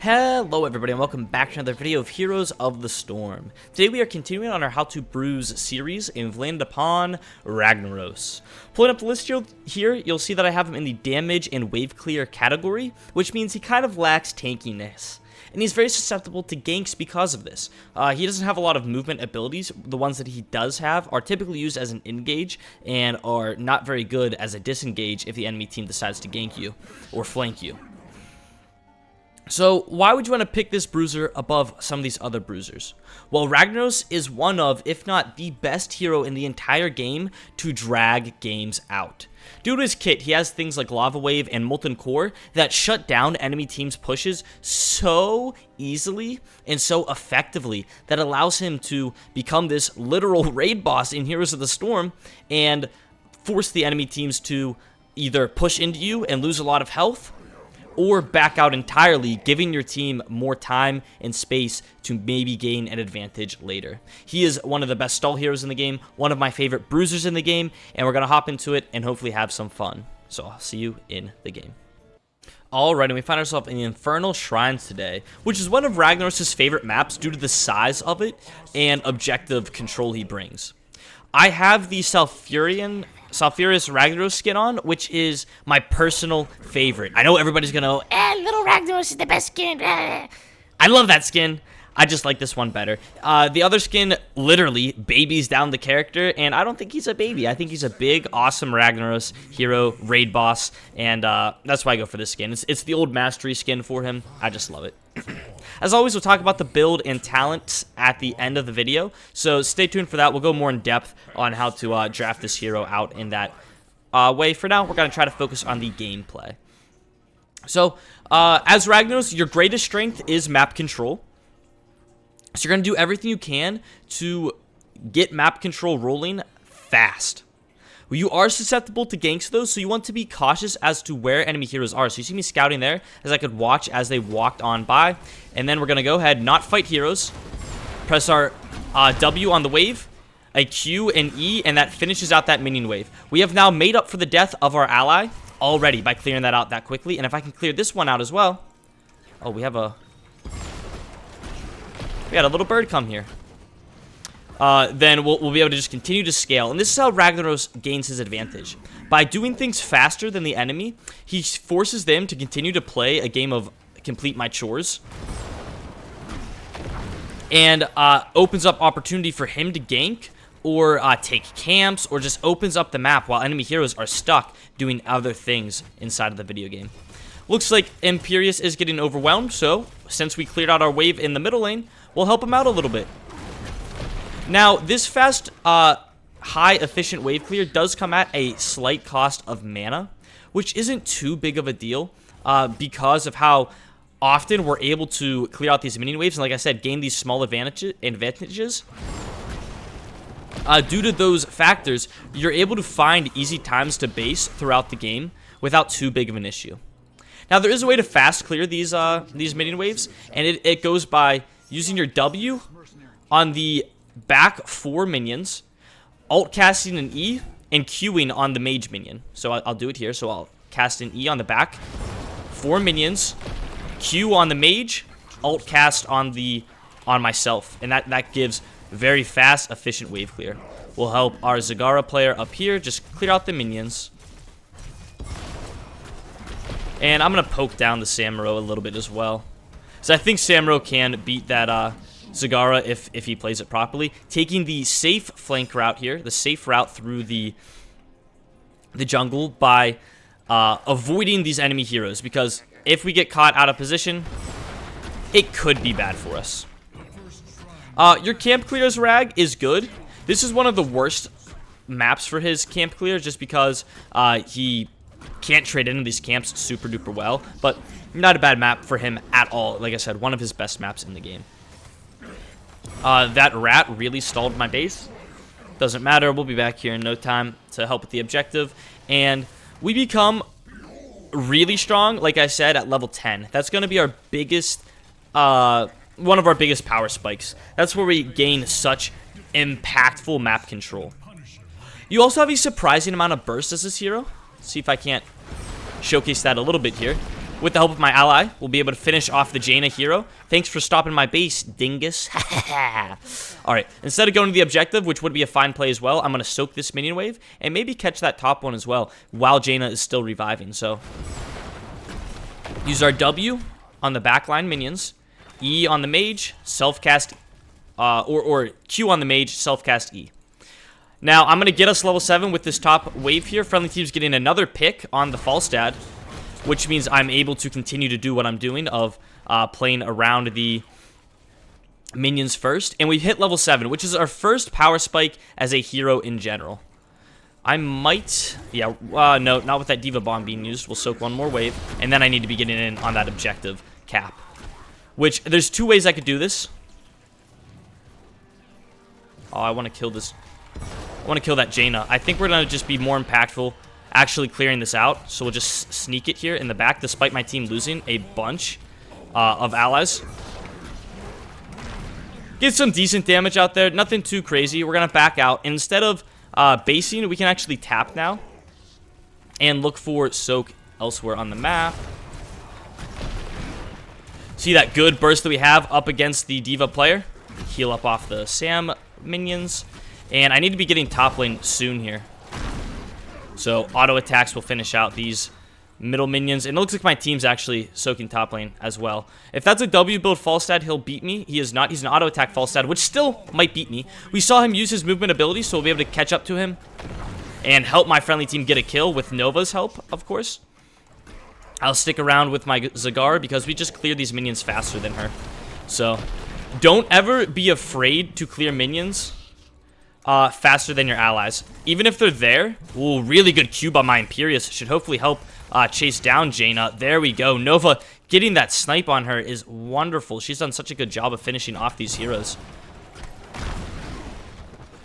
Hello everybody and welcome back to another video of Heroes of the Storm. Today we are continuing on our How to Bruise series and we've landed upon Ragnaros. Pulling up the list here, you'll see that I have him in the damage and wave clear category, which means he kind of lacks tankiness. And he's very susceptible to ganks because of this. He doesn't have a lot of movement abilities. The ones that he does have are typically used as an engage and are not very good as a disengage if the enemy team decides to gank you or flank you. So why would you want to pick this bruiser above some of these other bruisers? Well, Ragnaros is one of, if not the best hero in the entire game to drag games out. Due to his kit, he has things like Lava Wave and Molten Core that shut down enemy teams' pushes so easily and so effectively that allows him to become this literal raid boss in Heroes of the Storm and force the enemy teams to either push into you and lose a lot of health, or back out entirely, giving your team more time and space to maybe gain an advantage later. He is one of the best stall heroes in the game, one of my favorite bruisers in the game, and we're going to hop into it and hopefully have some fun. So I'll see you in the game. Alright, and we find ourselves in the Infernal Shrines today, which is one of Ragnaros' favorite maps due to the size of it and objective control he brings. I have the Sulfurious Ragnaros skin on, which is my personal favorite. I know everybody's gonna go, little Ragnaros is the best skin. I love that skin. I just like this one better. The other skin literally babies down the character, and I don't think he's a baby. I think he's a big, awesome Ragnaros hero, raid boss, and that's why I go for this skin. It's the old mastery skin for him. I just love it. As always, we'll talk about the build and talents at the end of the video, so stay tuned for that. We'll go more in depth on how to draft this hero out in that way. For now, we're going to try to focus on the gameplay. So, as Ragnaros, your greatest strength is map control. So you're going to do everything you can to get map control rolling fast. You are susceptible to ganks though, so you want to be cautious as to where enemy heroes are. So you see me scouting there, as I could watch as they walked on by. And then we're going to go ahead, not fight heroes. Press our W on the wave, a Q and E, and that finishes out that minion wave. We have now made up for the death of our ally already by clearing that out that quickly. And if I can clear this one out as well. Oh, we had a little bird come here. Then we'll be able to just continue to scale. And this is how Ragnaros gains his advantage. By doing things faster than the enemy, he forces them to continue to play a game of complete my chores. And opens up opportunity for him to gank or take camps, or just opens up the map while enemy heroes are stuck doing other things inside of the video game. Looks like Imperius is getting overwhelmed, so since we cleared out our wave in the middle lane, we'll help him out a little bit. Now, this fast, high efficient wave clear does come at a slight cost of mana, which isn't too big of a deal because of how often we're able to clear out these minion waves and, like I said, gain these small advantages. Due to those factors, you're able to find easy times to base throughout the game without too big of an issue. Now, there is a way to fast clear these minion waves, and it goes by using your W on the back 4 minions, alt casting an E, and Qing on the mage minion. So I'll do it here. So I'll cast an E on the back, 4 minions, Q on the mage, alt cast on myself, and that gives very fast, efficient wave clear. Will help our Zagara player up here just clear out the minions. And I'm going to poke down the Samuro a little bit as well. So I think Samuro can beat that Zagara if he plays it properly. Taking the safe flank route here, the safe route through the jungle by avoiding these enemy heroes. Because if we get caught out of position, it could be bad for us. Your camp clears Rag is good. This is one of the worst maps for his camp clear just because he can't trade into these camps super duper well, but not a bad map for him at all. Like I said, one of his best maps in the game. That rat really stalled my base. Doesn't matter, we'll be back here in no time to help with the objective, and we become really strong, like I said, at level 10. That's going to be our biggest, one of our biggest power spikes. That's where we gain such impactful map control. You also have a surprising amount of burst as this hero. Let's see if I can't showcase that a little bit here. with the help of my ally, we'll be able to finish off the Jaina hero. Thanks for stopping my base, dingus. Alright, instead of going to the objective, which would be a fine play as well, I'm going to soak this minion wave and maybe catch that top one as well while Jaina is still reviving. So, use our W on the backline minions, E on the mage, self-cast, or Q on the mage, self-cast E. Now, I'm going to get us level 7 with this top wave here. Friendly team's getting another pick on the Falstad, which means I'm able to continue to do what I'm doing of playing around the minions first. And we've hit level 7, which is our first power spike as a hero in general. I might... Yeah, no, not with that Diva Bomb being used. We'll soak one more wave, and then I need to be getting in on that objective cap. Which, there's 2 ways I could do this. Oh, I want to kill this... I want to kill that Jaina. I think we're going to just be more impactful actually clearing this out. So we'll just sneak it here in the back, despite my team losing a bunch of allies. Get some decent damage out there. Nothing too crazy. We're going to back out. And instead of basing, we can actually tap now and look for soak elsewhere on the map. See that good burst that we have up against the Diva player. Heal up off the Sam minions. And I need to be getting top lane soon here. So auto attacks will finish out these middle minions. And it looks like my team's actually soaking top lane as well. If that's a W build Falstad, he'll beat me. He is not. He's an auto attack Falstad, which still might beat me. We saw him use his movement ability, so we'll be able to catch up to him and help my friendly team get a kill with Nova's help, of course. I'll stick around with my Zagar because we just cleared these minions faster than her. So don't ever be afraid to clear minions faster than your allies. Even if they're there, ooh, really good Q by my Imperius. Should hopefully help chase down Jaina. There we go. Nova getting that snipe on her is wonderful. She's done such a good job of finishing off these heroes.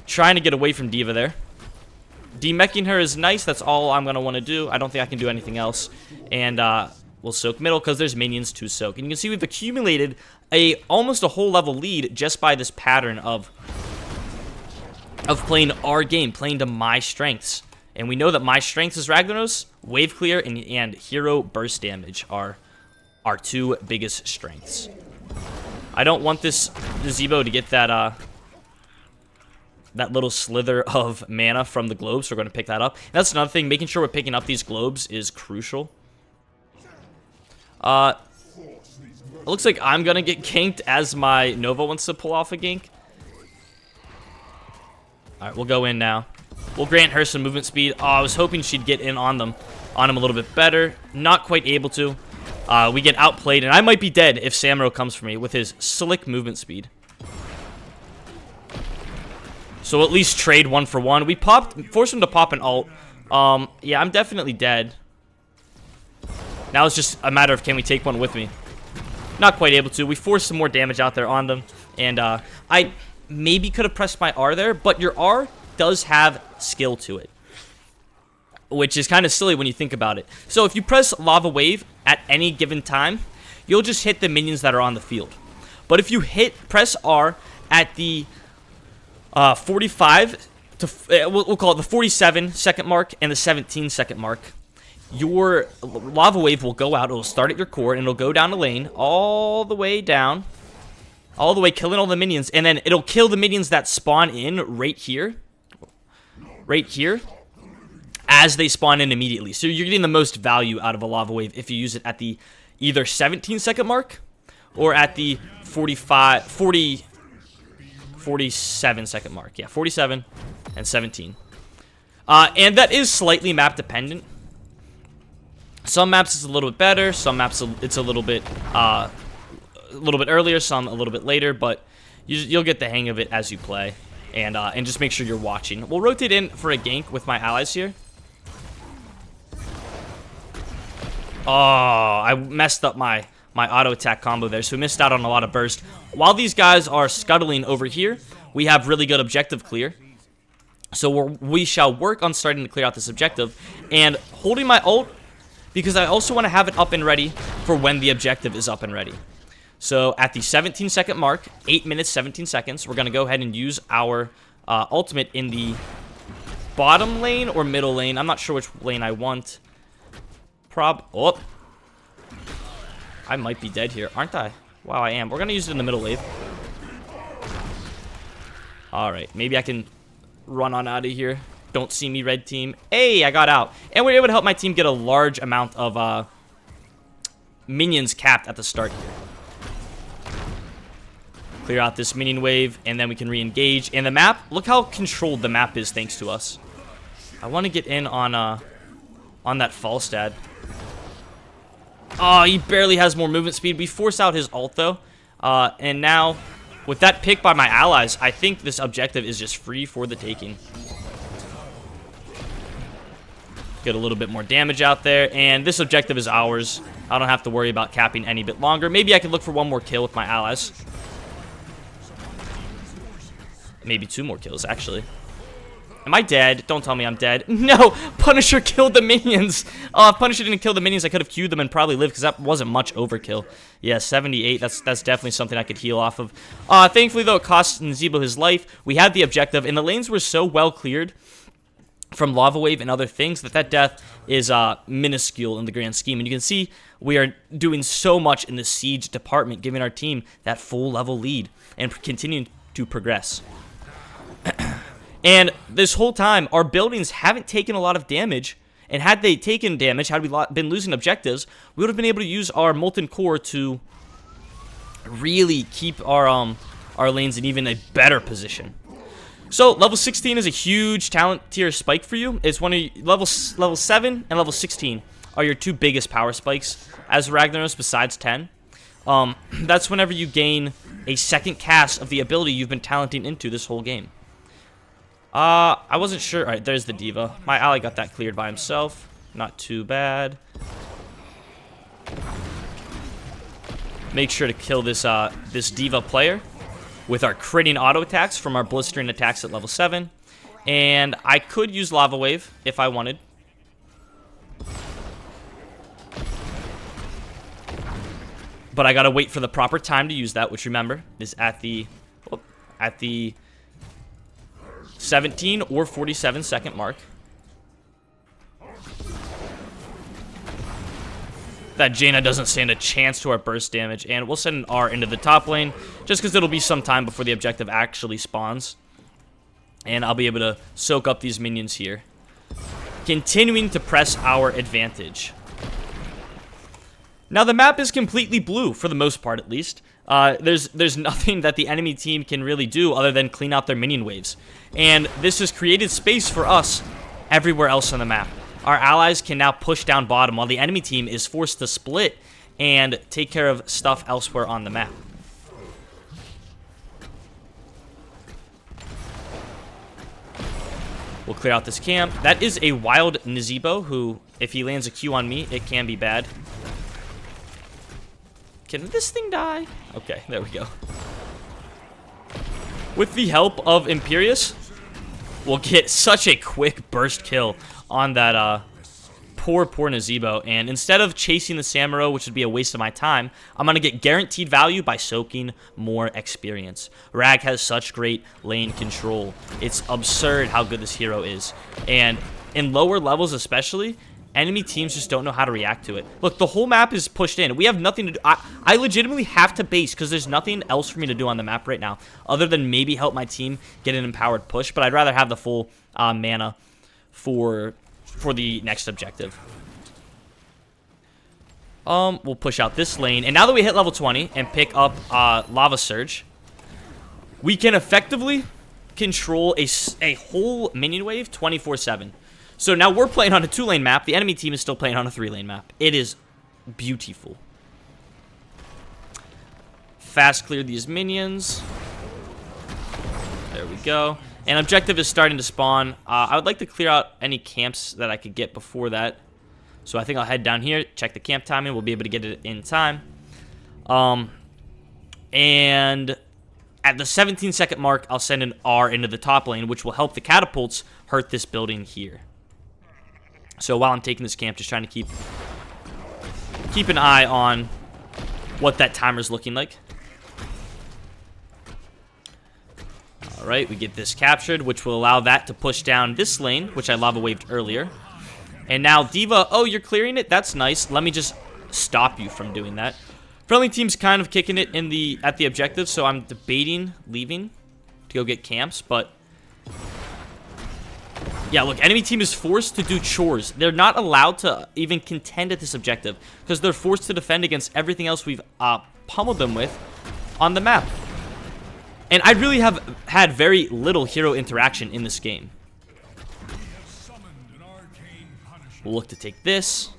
Trying to get away from Diva there. Demeching her is nice. That's all I'm going to want to do. I don't think I can do anything else. And we'll soak middle because there's minions to soak. And you can see we've accumulated almost a whole level lead just by this pattern of playing our game, playing to my strengths. And we know that my strengths is Ragnaros, wave clear, and hero burst damage are our 2 biggest strengths. I don't want this Zebo to get that that little slither of mana from the globes, so we're going to pick that up. And that's another thing, making sure we're picking up these globes is crucial. It looks like I'm going to get ganked as my Nova wants to pull off a gank. Alright, we'll go in now. We'll grant her some movement speed. Oh, I was hoping she'd get in on him a little bit better. Not quite able to. We get outplayed, and I might be dead if Samuro comes for me with his slick movement speed. So at least trade 1 for 1. We forced him to pop an ult. Yeah, I'm definitely dead. Now it's just a matter of can we take one with me. Not quite able to. We forced some more damage out there on them, and I maybe could have pressed my R there, but your R does have skill to it, which is kind of silly when you think about it. So if you press Lava Wave at any given time, you'll just hit the minions that are on the field. But if you press R at the 45 to we'll call it the 47 second mark and the 17 second mark, your Lava Wave will go out. It'll start at your core and it'll go down the lane all the way down. All the way, killing all the minions, and then it'll kill the minions that spawn in right here, as they spawn in immediately. So you're getting the most value out of a Lava Wave if you use it at the either 17 second mark or at the 47 second mark. Yeah, 47 and 17. And that is slightly map dependent. Some maps it's a little bit better, some maps it's a little bit earlier, some a little bit later, but you'll get the hang of it as you play, and just make sure you're watching. We'll rotate in for a gank with my allies here. Oh, I messed up my auto attack combo there, so we missed out on a lot of burst. While these guys are scuttling over here, we have really good objective clear. So we shall work on starting to clear out this objective and holding my ult, because I also want to have it up and ready for when the objective is up and ready. So at the 17 second mark, 8 minutes, 17 seconds, we're going to go ahead and use our ultimate in the bottom lane or middle lane. I'm not sure which lane I want. I might be dead here, aren't I? Wow, I am. We're gonna use it in the middle wave. Alright, maybe I can run on out of here. Don't see me, red team. Hey, I got out. And we're able to help my team get a large amount of minions capped at the start here. Clear out this minion wave, and then we can re-engage. And the map, look how controlled the map is thanks to us. I want to get in on that Falstad. Oh, he barely has more movement speed. We force out his ult, though. And now, with that pick by my allies, I think this objective is just free for the taking. Get a little bit more damage out there, and this objective is ours. I don't have to worry about capping any bit longer. Maybe I can look for one more kill with my allies. Maybe 2 more kills, actually. Am I dead? Don't tell me I'm dead. No! Punisher killed the minions! If Punisher didn't kill the minions, I could have queued them and probably lived, because that wasn't much overkill. Yeah, 78. That's definitely something I could heal off of. Thankfully, though, it cost Nzebo his life. We had the objective, and the lanes were so well cleared from Lava Wave and other things that death is minuscule in the grand scheme. And you can see we are doing so much in the siege department, giving our team that full level lead and continuing to progress. And this whole time, our buildings haven't taken a lot of damage. And had they taken damage, had we been losing objectives, we would have been able to use our Molten Core to really keep our lanes in even a better position. So, level 16 is a huge talent tier spike for you. It's one of level 7 and level 16 are your 2 biggest power spikes as Ragnaros besides 10. That's whenever you gain a second cast of the ability you've been talenting into this whole game. I wasn't sure. Alright, there's the D.Va. My ally got that cleared by himself. Not too bad. Make sure to kill this D.Va player with our critting auto attacks from our blistering attacks at level 7. And I could use Lava Wave if I wanted. But I gotta wait for the proper time to use that, which remember is at the 17 or 47 second mark. That Jaina doesn't stand a chance to our burst damage, and we'll send an R into the top lane, just because it'll be some time before the objective actually spawns. And I'll be able to soak up these minions here. Continuing to press our advantage. Now the map is completely blue, for the most part at least. There's nothing that the enemy team can really do other than clean out their minion waves. And this has created space for us everywhere else on the map. Our allies can now push down bottom while the enemy team is forced to split and take care of stuff elsewhere on the map. We'll clear out this camp. That is a wild Nzebo who, if he lands a Q on me, it can be bad. Can this thing die? Okay, there we go. With the help of Imperius, we'll get such a quick burst kill on that poor Nzebo. And instead of chasing the Samuro, which would be a waste of my time, I'm going to get guaranteed value by soaking more experience. Rag has such great lane control. It's absurd how good this hero is. And in lower levels especially, enemy teams just don't know how to react to it. Look, the whole map is pushed in. We have nothing to do. I legitimately have to base because there's nothing else for me to do on the map right now other than maybe help my team get an empowered push, but I'd rather have the full mana for the next objective. We'll push out this lane, and now that we hit level 20 and pick up Lava Surge, we can effectively control a whole minion wave 24/7. So now we're playing on a 2-lane map. The enemy team is still playing on a 3-lane map. It is beautiful. Fast clear these minions. There we go. And objective is starting to spawn. I would like to clear out any camps that I could get before that. So I think I'll head down here, check the camp timing. We'll be able to get it in time. And at the 17-second mark, I'll send an R into the top lane, which will help the catapults hurt this building here. So while I'm taking this camp, just trying to keep an eye on what that timer's looking like. Alright, we get this captured, which will allow that to push down this lane, which I lava waved earlier. And now D.Va, oh, you're clearing it? That's nice. Let me just stop you from doing that. Friendly team's kind of kicking it at the objective, so I'm debating leaving to go get camps, but yeah, look, enemy team is forced to do chores. They're not allowed to even contend at this objective because they're forced to defend against everything else we've pummeled them with on the map. And I really have had very little hero interaction in this game. We'll look to take this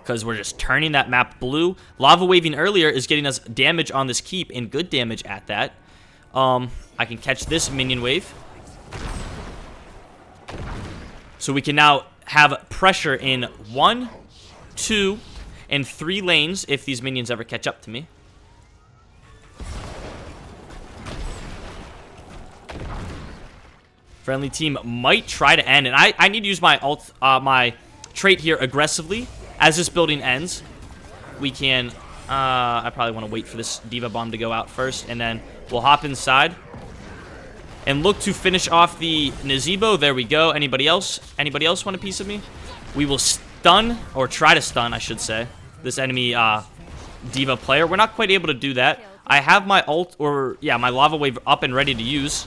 because we're just turning that map blue. Lava waving earlier is getting us damage on this keep and good damage at that. I can catch this minion wave. So we can now have pressure in 1, 2, and 3 lanes if these minions ever catch up to me. Friendly team might try to end, and I need to use my my trait here aggressively as this building ends. We can, I probably want to wait for this Diva Bomb to go out first, and then we'll hop inside and look to finish off the Nazebo. There we go. Anybody else? Anybody else want a piece of me? We will stun, or try to stun, I should say, this enemy Diva player. We're not quite able to do that. I have my ult, or yeah, my Lava Wave up and ready to use.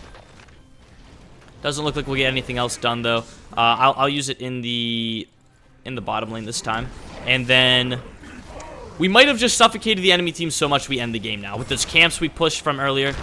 Doesn't look like we'll get anything else done, though. I'll use it in the bottom lane this time. And then we might have just suffocated the enemy team so much we end the game now. With those camps we pushed from earlier,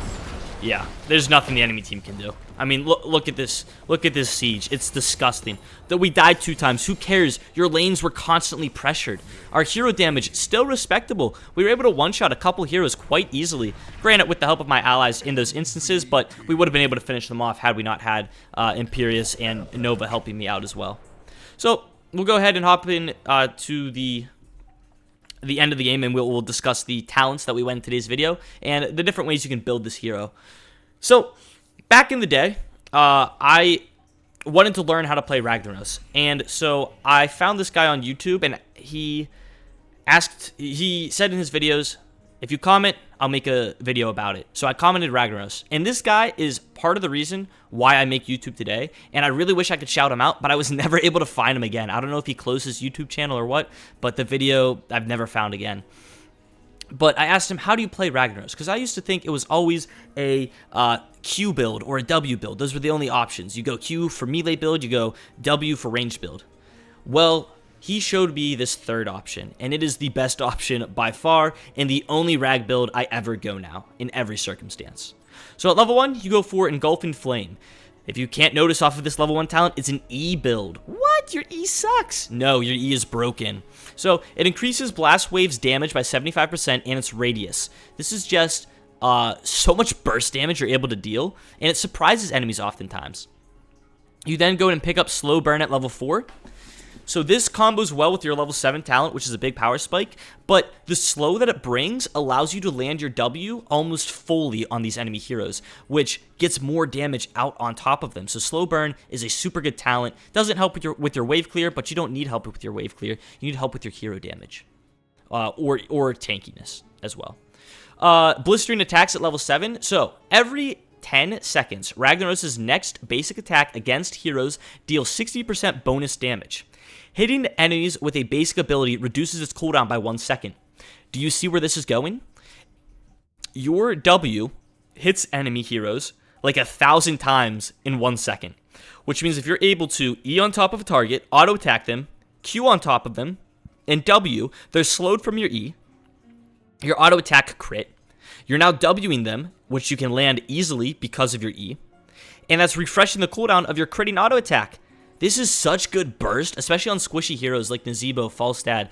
yeah, there's nothing the enemy team can do. I mean, look at this. Look at this siege. It's disgusting. That we died 2 times. Who cares? Your lanes were constantly pressured. Our hero damage, still respectable. We were able to one-shot a couple heroes quite easily. Granted, with the help of my allies in those instances, but we would have been able to finish them off had we not had Imperius and Nova helping me out as well. So, we'll go ahead and hop in to the end of the game, and we'll discuss the talents that we went in today's video and the different ways you can build this hero. So, back in the day, I wanted to learn how to play Ragnaros, and so I found this guy on YouTube, and he said in his videos, if you comment, I'll make a video about it. So I commented Ragnaros, and this guy is part of the reason why I make YouTube today, and I really wish I could shout him out, but I was never able to find him again. I don't know if he closed his YouTube channel or what, but the video I've never found again. But I asked him, how do you play Ragnaros? Because I used to think it was always a Q build or a W build. Those were the only options. You go Q for melee build, you go W for ranged build. Well, he showed me this third option, and it is the best option by far, and the only rag build I ever go now, in every circumstance. So at level 1, you go for Engulfing Flame. If you can't notice off of this level 1 talent, it's an E build. What? Your E sucks. No, your E is broken. So it increases Blast Wave's damage by 75% and its radius. This is just so much burst damage you're able to deal, and it surprises enemies oftentimes. You then go and pick up Slow Burn at level 4. So this combos well with your level 7 talent, which is a big power spike, but the slow that it brings allows you to land your W almost fully on these enemy heroes, which gets more damage out on top of them. So Slow Burn is a super good talent. Doesn't help with your wave clear, but you don't need help with your wave clear. You need help with your hero damage, or tankiness as well. Blistering attacks at level 7. So every 10 seconds, Ragnaros' next basic attack against heroes deals 60% bonus damage. Hitting enemies with a basic ability reduces its cooldown by 1 second. Do you see where this is going? Your W hits enemy heroes like 1,000 times in 1 second, which means if you're able to E on top of a target, auto attack them, Q on top of them, and W, they're slowed from your E, your auto attack crit, you're now Wing them, which you can land easily because of your E, and that's refreshing the cooldown of your critting auto attack. This is such good burst, especially on squishy heroes like Nazebo, Falstad,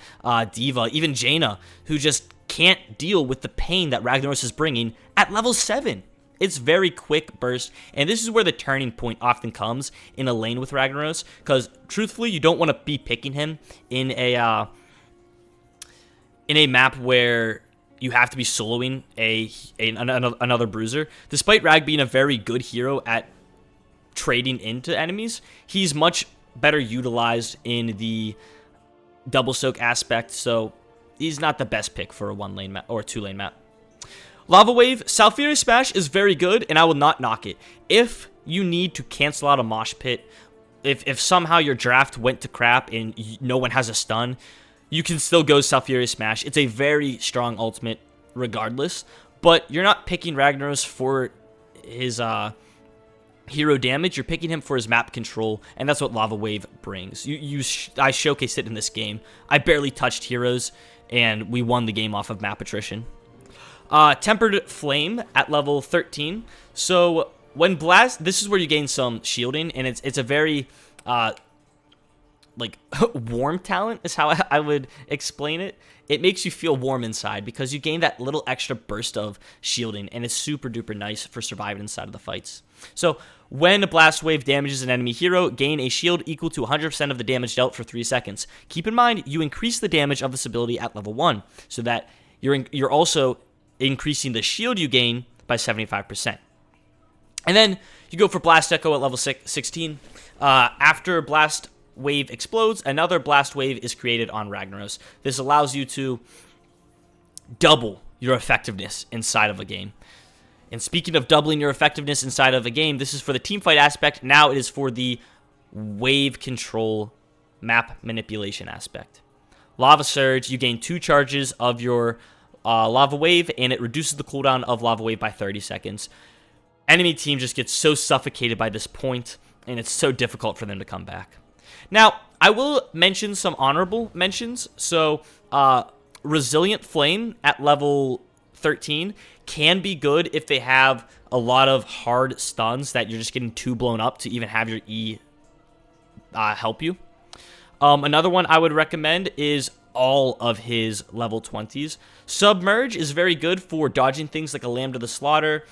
Diva, even Jaina, who just can't deal with the pain that Ragnaros is bringing at level 7. It's very quick burst, and this is where the turning point often comes in a lane with Ragnaros, because truthfully, you don't want to be picking him in a map where you have to be soloing another bruiser. Despite Rag being a very good hero at trading into enemies, he's much better utilized in the double soak aspect, so he's not the best pick for a 1-lane map or 2-lane map. Lava Wave, Salfiri Smash is very good, and I will not knock it. If you need to cancel out a mosh pit, if somehow your draft went to crap and no one has a stun, you can still go Salfiri Smash. It's a very strong ultimate. regardless, but you're not picking Ragnaros for his hero damage. You're picking him for his map control, and that's what Lava Wave brings. I showcased it in this game. I barely touched heroes, and we won the game off of map attrition. Tempered Flame at level 13. So when Blast, this is where you gain some shielding, and it's a very like warm talent is how I would explain it. It makes you feel warm inside because you gain that little extra burst of shielding, and it's super duper nice for surviving inside of the fights. So when a Blast Wave damages an enemy hero, gain a shield equal to 100% of the damage dealt for 3 seconds. Keep in mind, you increase the damage of this ability at level 1, so that you're also increasing the shield you gain by 75%. And then you go for Blast Echo at level 16. After Blast Wave explodes, another Blast Wave is created on Ragnaros. This allows you to double your effectiveness inside of a game. And speaking of doubling your effectiveness inside of a game, this is for the teamfight aspect. Now it is for the wave control map manipulation aspect. Lava Surge, you gain 2 charges of your Lava Wave, and it reduces the cooldown of Lava Wave by 30 seconds. Enemy team just gets so suffocated by this point, and it's so difficult for them to come back. Now, I will mention some honorable mentions. So, Resilient Flame at level 13 can be good if they have a lot of hard stuns that you're just getting too blown up to even have your E help you. Another one I would recommend is all of his level 20s. Submerge is very good for dodging things like a Lamb to the Slaughter,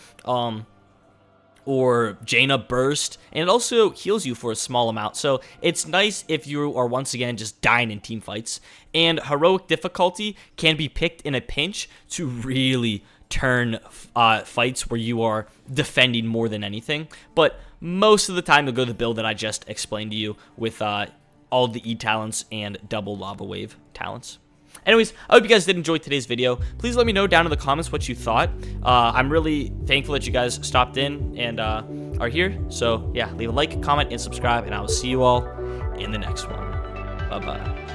or Jaina Burst, and it also heals you for a small amount, so it's nice if you are once again just dying in team fights. And Heroic Difficulty can be picked in a pinch to really turn fights where you are defending more than anything, but most of the time you'll go the build that I just explained to you with all the E talents and double Lava Wave talents. Anyways, I hope you guys did enjoy today's video. Please let me know down in the comments what you thought. I'm really thankful that you guys stopped in and are here. So, yeah, leave a like, comment, and subscribe, and I will see you all in the next one. Bye-bye.